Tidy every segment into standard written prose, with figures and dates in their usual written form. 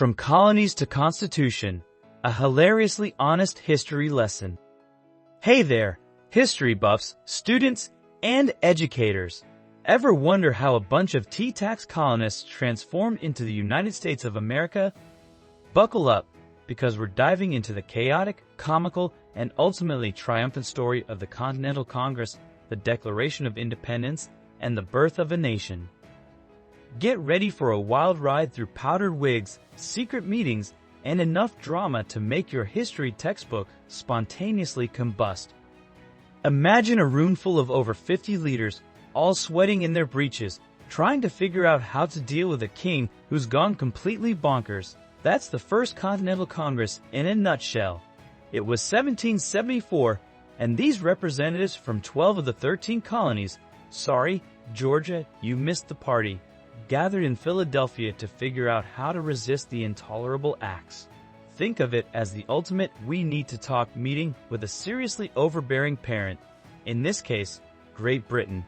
From Colonies to Constitution, a hilariously honest history lesson. Hey there, history buffs, students, and educators. Ever wonder how a bunch of tea-tax colonists transformed into the United States of America? Buckle up, because we're diving into the chaotic, comical, and ultimately triumphant story of the Continental Congress, the Declaration of Independence, and the birth of a nation. Get ready for a wild ride through powdered wigs, secret meetings, and enough drama to make your history textbook spontaneously combust. Imagine a room full of over 50 leaders, all sweating in their breeches, trying to figure out how to deal with a king who's gone completely bonkers. That's the First Continental Congress in a nutshell. It was 1774, and these representatives from 12 of the 13 colonies, sorry, Georgia, you missed the party, gathered in Philadelphia to figure out how to resist the intolerable acts. Think of it as the ultimate we need to talk meeting with a seriously overbearing parent, in this case, Great Britain.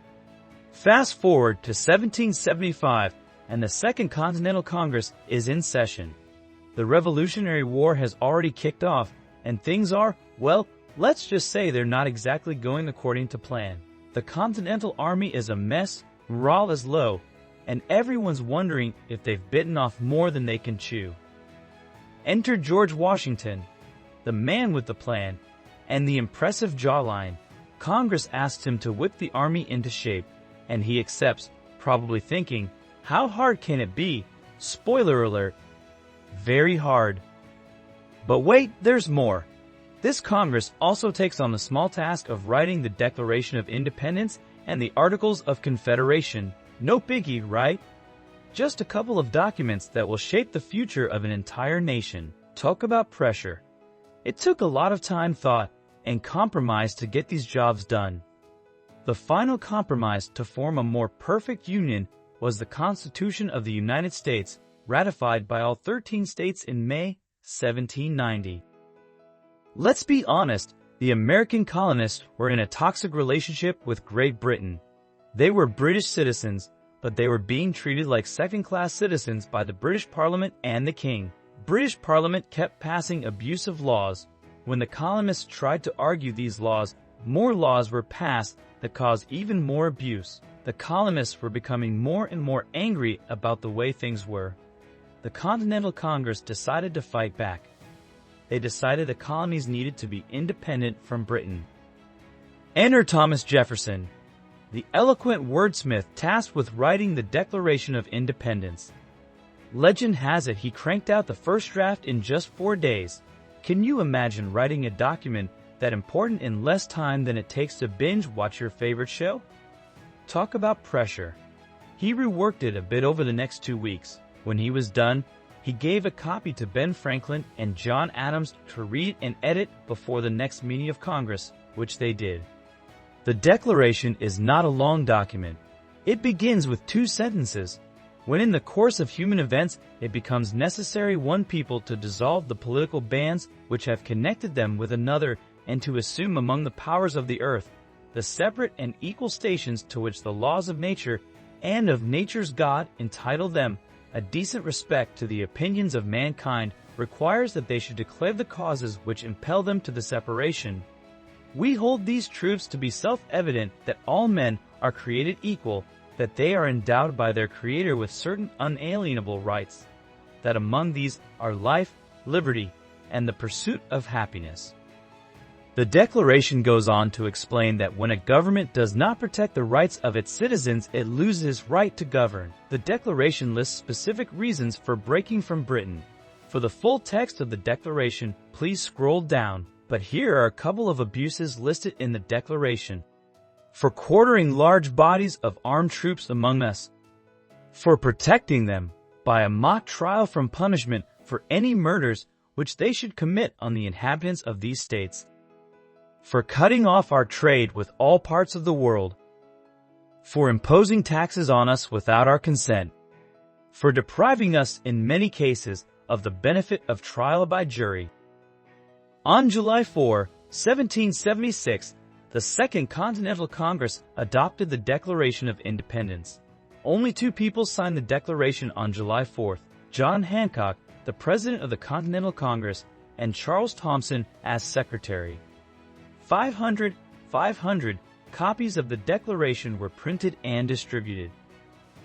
Fast forward to 1775, and the Second Continental Congress is in session. The Revolutionary War has already kicked off, and things are, well, let's just say they're not exactly going according to plan. The Continental Army is a mess, morale is low, and everyone's wondering if they've bitten off more than they can chew. Enter George Washington, the man with the plan, and the impressive jawline. Congress asks him to whip the army into shape, and he accepts, probably thinking, how hard can it be? Spoiler alert, very hard. But wait, there's more. This Congress also takes on the small task of writing the Declaration of Independence and the Articles of Confederation. No biggie, right? Just a couple of documents that will shape the future of an entire nation. Talk about pressure. It took a lot of time, thought, and compromise to get these jobs done. The final compromise to form a more perfect union was the Constitution of the United States, ratified by all 13 states in May 1790. Let's be honest, the American colonists were in a toxic relationship with Great Britain. They were British citizens, but they were being treated like second-class citizens by the British Parliament and the King. British Parliament kept passing abusive laws. When the colonists tried to argue these laws, more laws were passed that caused even more abuse. The colonists were becoming more and more angry about the way things were. The Continental Congress decided to fight back. They decided the colonies needed to be independent from Britain. Enter Thomas Jefferson, the eloquent wordsmith tasked with writing the Declaration of Independence. Legend has it he cranked out the first draft in just 4 days. Can you imagine writing a document that important in less time than it takes to binge watch your favorite show? Talk about pressure. He reworked it a bit over the next 2 weeks. When he was done, he gave a copy to Ben Franklin and John Adams to read and edit before the next meeting of Congress, which they did. The Declaration is not a long document. It begins with 2 sentences. When in the course of human events it becomes necessary one people to dissolve the political bands which have connected them with another and to assume among the powers of the earth the separate and equal stations to which the laws of nature and of nature's God entitle them, a decent respect to the opinions of mankind requires that they should declare the causes which impel them to the separation. We hold these truths to be self-evident that all men are created equal, that they are endowed by their Creator with certain unalienable rights, that among these are life, liberty, and the pursuit of happiness. The Declaration goes on to explain that when a government does not protect the rights of its citizens, it loses its right to govern. The Declaration lists specific reasons for breaking from Britain. For the full text of the Declaration, please scroll down. But here are a couple of abuses listed in the Declaration. For quartering large bodies of armed troops among us. For protecting them by a mock trial from punishment for any murders which they should commit on the inhabitants of these states. For cutting off our trade with all parts of the world. For imposing taxes on us without our consent. For depriving us in many cases of the benefit of trial by jury. On July 4, 1776, the Second Continental Congress adopted the Declaration of Independence. Only 2 people signed the Declaration on July 4th, John Hancock the President of the Continental Congress, and Charles Thomson as Secretary. 500 copies of the Declaration were printed and distributed.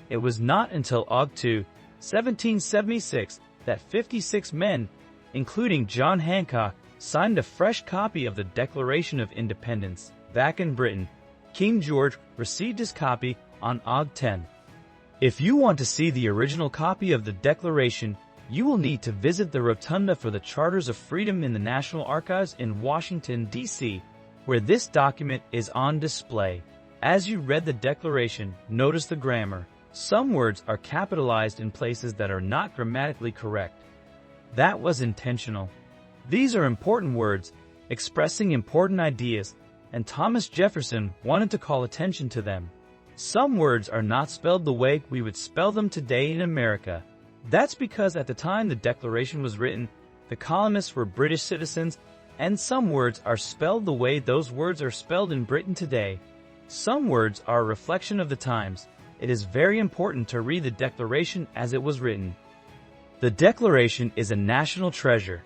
It was not until August 2, 1776 that 56 men, including John Hancock, signed a fresh copy of the Declaration of Independence. Back in Britain, King George received his copy on August 10. If you want to see the original copy of the Declaration, you will need to visit the Rotunda for the Charters of Freedom in the National Archives in Washington, D.C., where this document is on display. As you read the Declaration, notice the grammar. Some words are capitalized in places that are not grammatically correct. That was intentional. These are important words, expressing important ideas, and Thomas Jefferson wanted to call attention to them. Some words are not spelled the way we would spell them today in America. That's because at the time the Declaration was written, the colonists were British citizens, and some words are spelled the way those words are spelled in Britain today. Some words are a reflection of the times. It is very important to read the Declaration as it was written. The Declaration is a national treasure.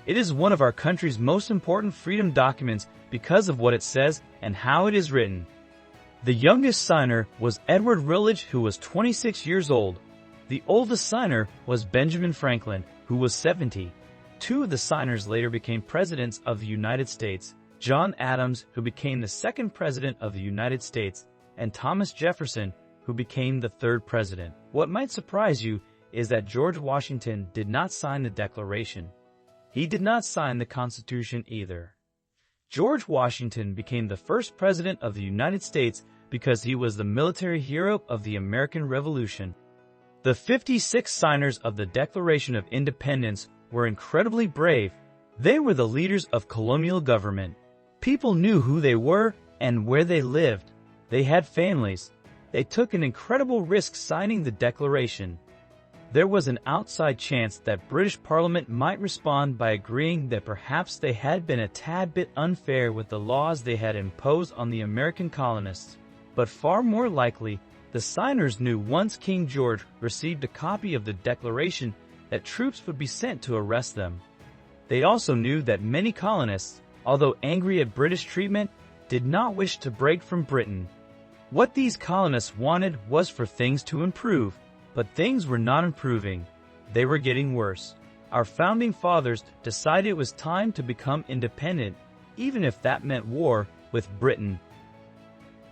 It is one of our country's most important freedom documents because of what it says and how it is written. The youngest signer was Edward Rutledge, who was 26 years old. The oldest signer was Benjamin Franklin, who was 70. Two of the signers later became presidents of the United States, John Adams, who became the second president of the United States, and Thomas Jefferson, who became the third president. What might surprise you is that George Washington did not sign the Declaration. He did not sign the Constitution either. George Washington became the first president of the United States because he was the military hero of the American Revolution. The 56 signers of the Declaration of Independence were incredibly brave. They were the leaders of colonial government. People knew who they were and where they lived. They had families. They took an incredible risk signing the Declaration. There was an outside chance that British Parliament might respond by agreeing that perhaps they had been a tad bit unfair with the laws they had imposed on the American colonists. But far more likely, the signers knew once King George received a copy of the Declaration that troops would be sent to arrest them. They also knew that many colonists, although angry at British treatment, did not wish to break from Britain. What these colonists wanted was for things to improve, but things were not improving. They were getting worse. Our founding fathers decided it was time to become independent, even if that meant war with Britain.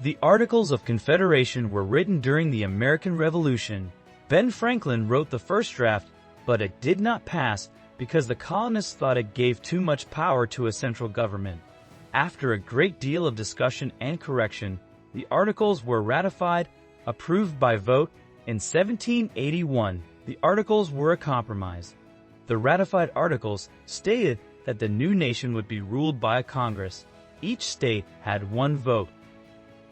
The Articles of Confederation were written during the American Revolution. Ben Franklin wrote the first draft, but it did not pass because the colonists thought it gave too much power to a central government. After a great deal of discussion and correction, the Articles were ratified, approved by vote. In 1781, the Articles were a compromise. The ratified Articles stated that the new nation would be ruled by a Congress. Each state had one vote.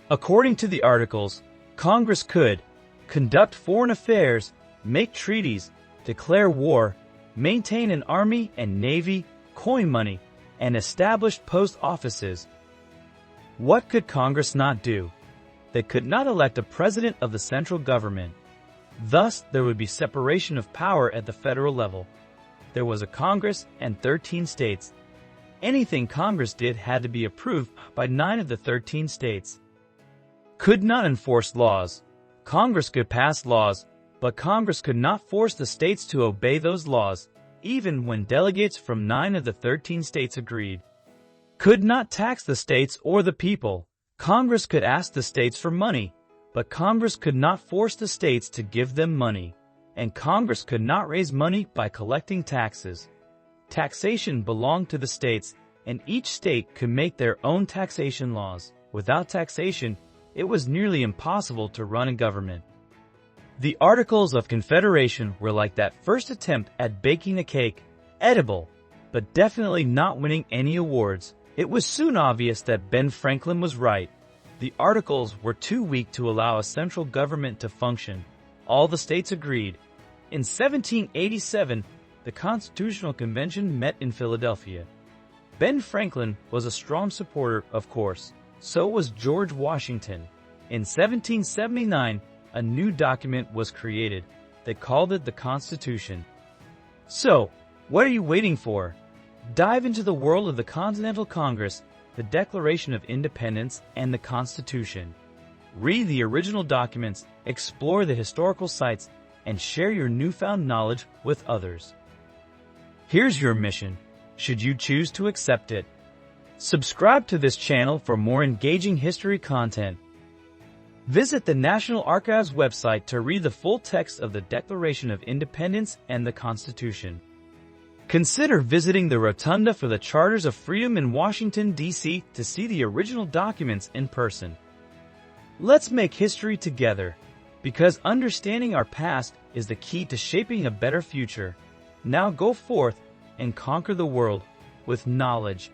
According to the Articles, Congress could conduct foreign affairs, make treaties, declare war, maintain an army and navy, coin money, and establish post offices. What could Congress not do? They could not elect a president of the central government. Thus, there would be separation of power at the federal level. There was a Congress and 13 states. Anything Congress did had to be approved by 9 of the 13 states. Could not enforce laws. Congress could pass laws, but Congress could not force the states to obey those laws, even when delegates from 9 of the 13 states agreed. Could not tax the states or the people. Congress could ask the states for money, but Congress could not force the states to give them money, and Congress could not raise money by collecting taxes. Taxation belonged to the states, and each state could make their own taxation laws. Without taxation, it was nearly impossible to run a government. The Articles of Confederation were like that first attempt at baking a cake, edible, but definitely not winning any awards. It was soon obvious that Ben Franklin was right. The Articles were too weak to allow a central government to function. All the states agreed. In 1787, the Constitutional Convention met in Philadelphia. Ben Franklin was a strong supporter, of course. So was George Washington. In 1779, a new document was created. They called it the Constitution. So, what are you waiting for? Dive into the world of the Continental Congress, the Declaration of Independence, and the Constitution. Read the original documents, explore the historical sites, and share your newfound knowledge with others. Here's your mission, should you choose to accept it. Subscribe to this channel for more engaging history content. Visit the National Archives website to read the full text of the Declaration of Independence and the Constitution. Consider visiting the Rotunda for the Charters of Freedom in Washington, D.C. to see the original documents in person. Let's make history together, because understanding our past is the key to shaping a better future. Now go forth and conquer the world with knowledge,